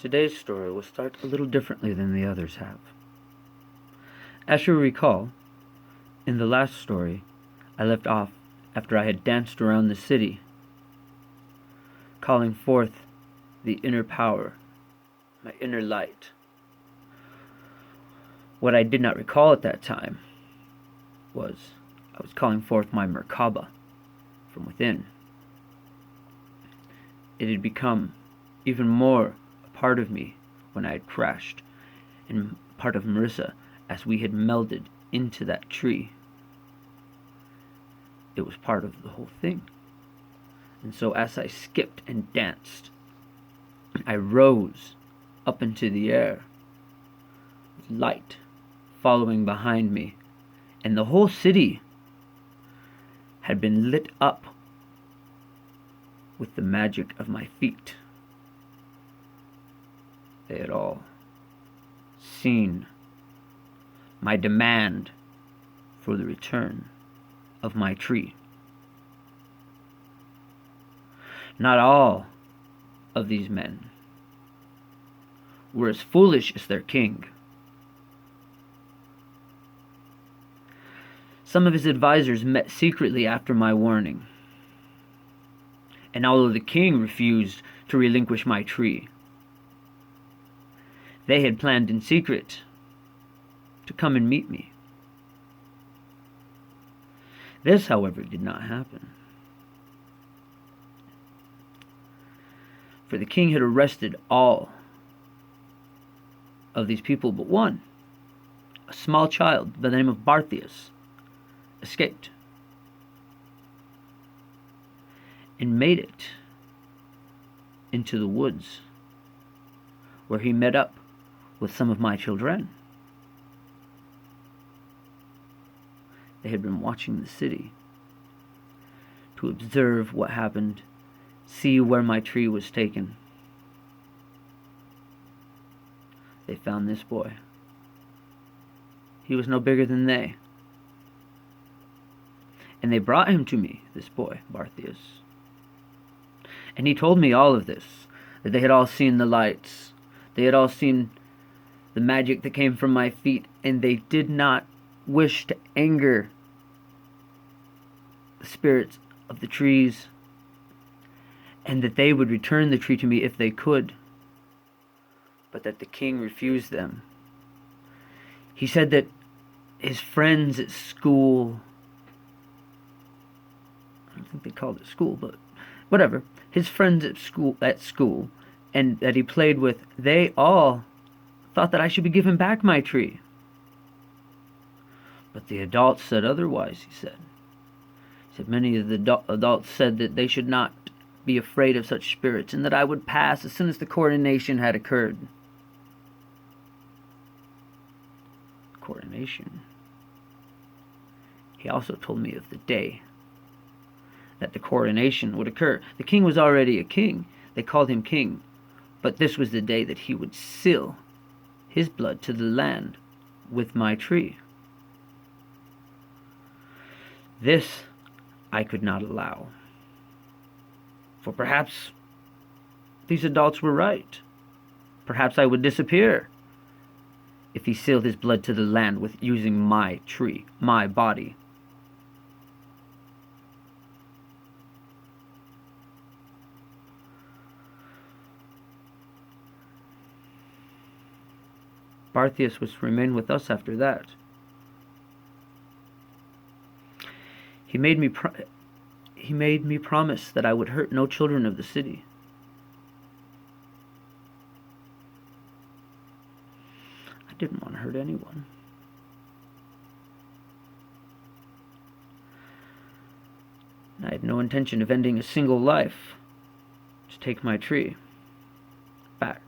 Today's story will start a little differently than the others have. As you recall, in the last story, I left off after I had danced around the city, calling forth the inner power, my inner light. What I did not recall at that time was I was calling forth my Merkaba from within. It had become even more a part of me when I had crashed, and part of Meryssa as we had melded into that tree. It was part of the whole thing. And so as I skipped and danced, I rose up into the air, with light following behind me, and the whole city had been lit up with the magic of my feet. They had all seen my demand for the return of my tree. Not all of these men were as foolish as their king. Some of his advisors met secretly after my warning, and although the king refused to relinquish my tree, they had planned in secret to come and meet me. This, however, did not happen. For the king had arrested all of these people but one. A small child by the name of Barthius escaped and made it into the woods, where he met up with some of my children. They had been watching the city to observe what happened, see where my tree was taken. They found this boy. He was no bigger than they. And they brought him to me, this boy, Barthius. And he told me all of this, that they had all seen the lights. They had all seen the magic that came from my feet, and they did not wish to anger the spirits of the trees, and that they would return the tree to me if they could, but that the king refused them. He said that his friends at school, I don't think they called it school, but whatever, his friends at school, and that he played with, they all thought that I should be given back my tree. But the adults said otherwise, he said. He said many of the adults said that they should not be afraid of such spirits, and that I would pass as soon as the coronation had occurred. Coronation. He also told me of the day that the coronation would occur. The king was already a king. They called him king. But this was the day that he would seal his blood to the land with my tree. This I could not allow. For perhaps these adults were right. Perhaps I would disappear if he sealed his blood to the land with using my tree, my body. Barthius was to remain with us after that. He made me promise that I would hurt no children of the city. I didn't want to hurt anyone. And I had no intention of ending a single life to take my tree back.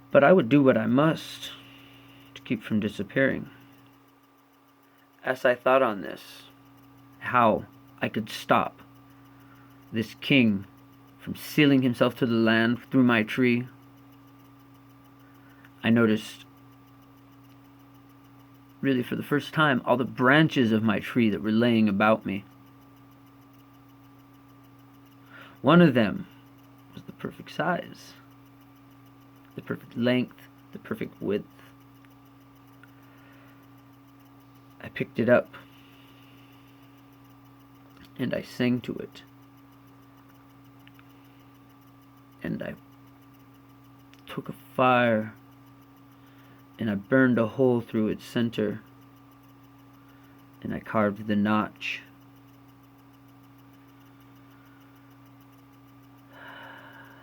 But I would do what I must to keep from disappearing. As I thought on this, how I could stop this king from sealing himself to the land through my tree, I noticed, really for the first time, all the branches of my tree that were laying about me. One of them was the perfect size, the perfect length, the perfect width. I picked it up and I sang to it, and I took a fire and I burned a hole through its center, and I carved the notch.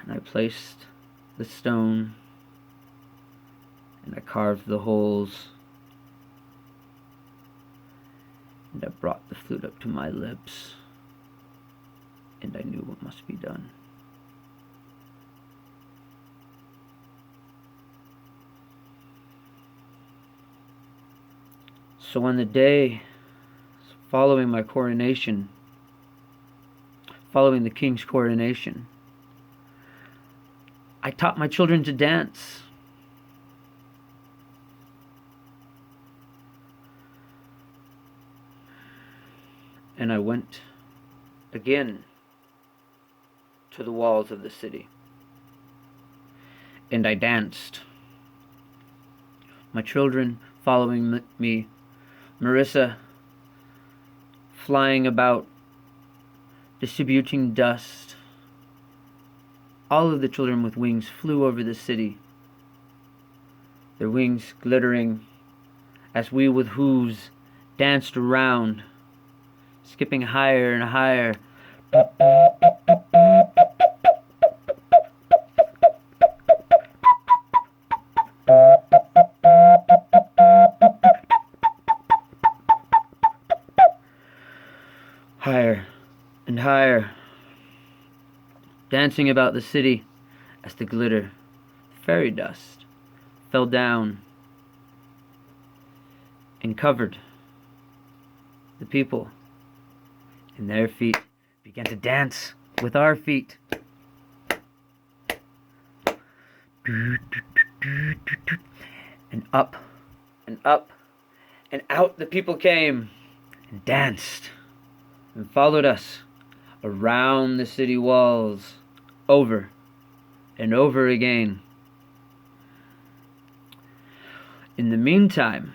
And I placed the stone and I carved the holes, and I brought the flute up to my lips, and I knew what must be done. So on the day following my coronation, following the king's coronation, I taught my children to dance. And I went again to the walls of the city, and I danced. My children following me, Meryssa flying about, distributing dust. All of the children with wings flew over the city, their wings glittering as we with hooves danced around, skipping higher and higher. Higher and higher, dancing about the city as the glitter, fairy dust, fell down and covered the people, and their feet began to dance with our feet. And up and up and out the people came and danced and followed us around the city walls, over and over again. In the meantime,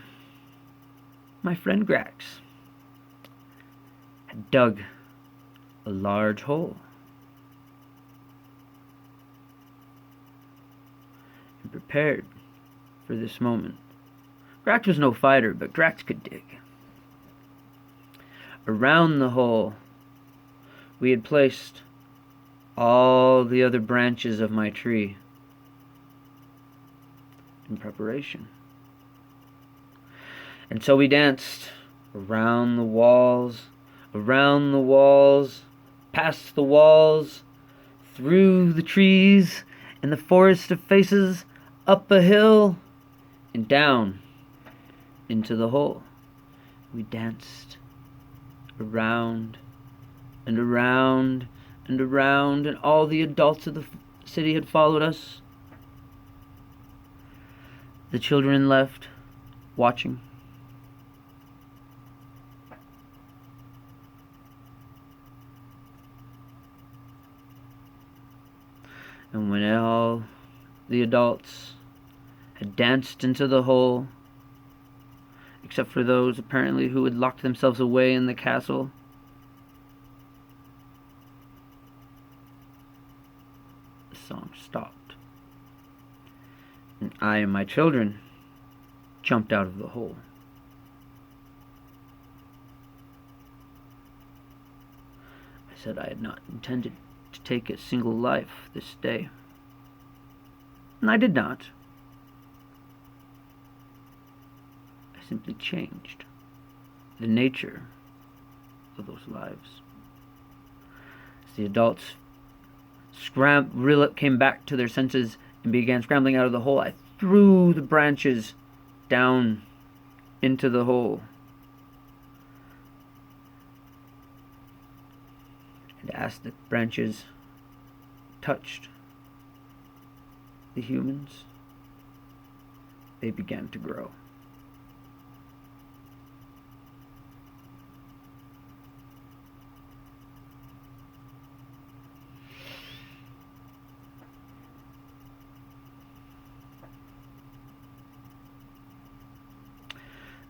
my friend Grax had dug a large hole and prepared for this moment. Grax was no fighter, but Grax could dig. Around the hole, we had placed all the other branches of my tree in preparation. And so we danced around the walls, past the walls, through the trees and the forest of faces, up a hill and down into the hole. We danced around and around and around, and all the adults of the city had followed us. The children left, watching. And when all the adults had danced into the hole, except for those apparently who had locked themselves away in the castle, the song stopped, and I and my children jumped out of the hole. I said I had not intended to take a single life this day, and I did not. I simply changed the nature of those lives. As the adults came back to their senses and began scrambling out of the hole, I threw the branches down into the hole and as the branches touched the humans, they began to grow.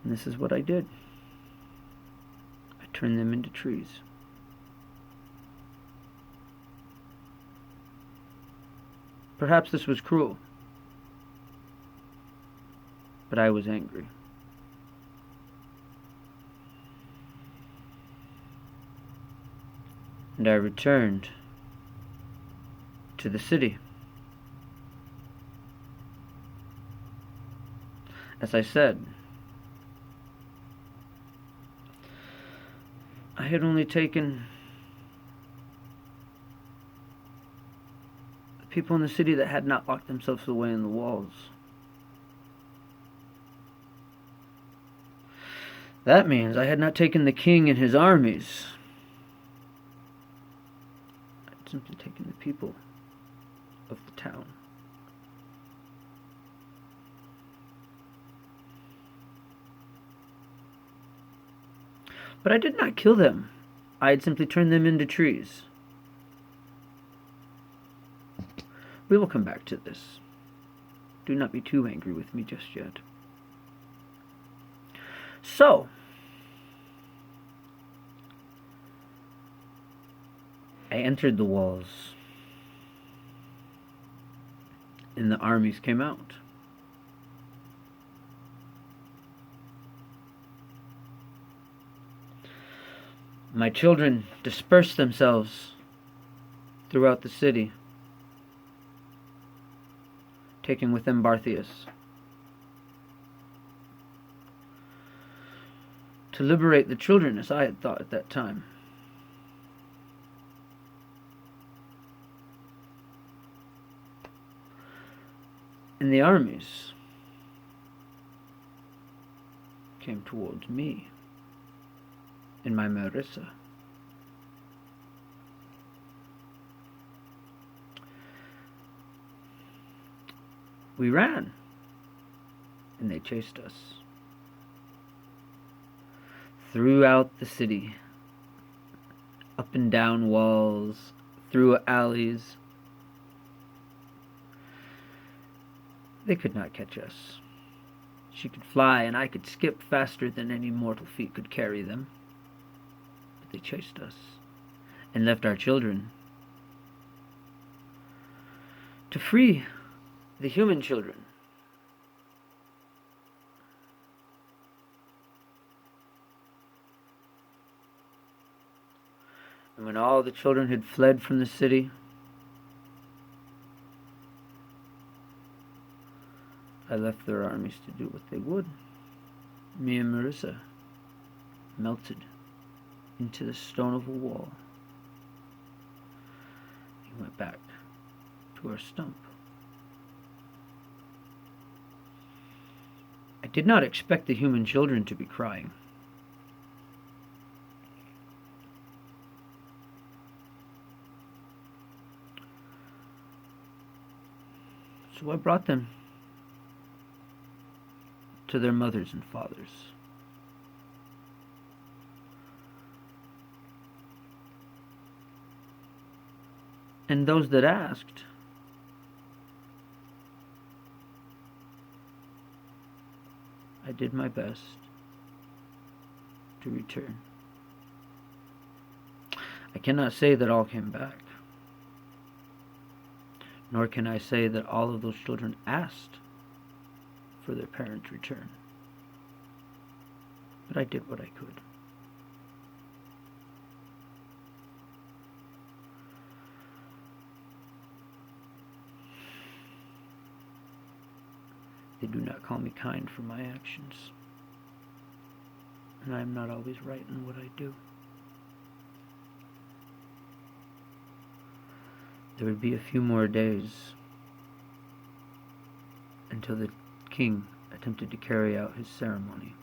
And this is what I did. I turned them into trees. Perhaps this was cruel, but I was angry. And I returned to the city. As I said, I had only taken the people in the city that had not locked themselves away in the walls. That means I had not taken the king and his armies. I had simply taken the people of the town. But I did not kill them. I had simply turned them into trees. We will come back to this. Do not be too angry with me just yet. So, I entered the walls, and the armies came out. My children dispersed themselves throughout the city, taking with them Barthius, to liberate the children, as I had thought at that time. And the armies came towards me and my Meryssa. We ran, and they chased us throughout the city, up and down walls, through alleys. They could not catch us. She could fly, and I could skip faster than any mortal feet could carry them. But they chased us, and left our children to free the human children. And when all the children had fled from the city, I left their armies to do what they would. Me and Meryssa melted into the stone of a wall. We went back to our stump. I did not expect the human children to be crying. So I brought them to their mothers and fathers. And those that asked, I did my best to return. I cannot say that all came back, nor can I say that all of those children asked for their parents' return. But I did what I could. They do not call me kind for my actions, and I am not always right in what I do. There would be a few more days until the king attempted to carry out his ceremony.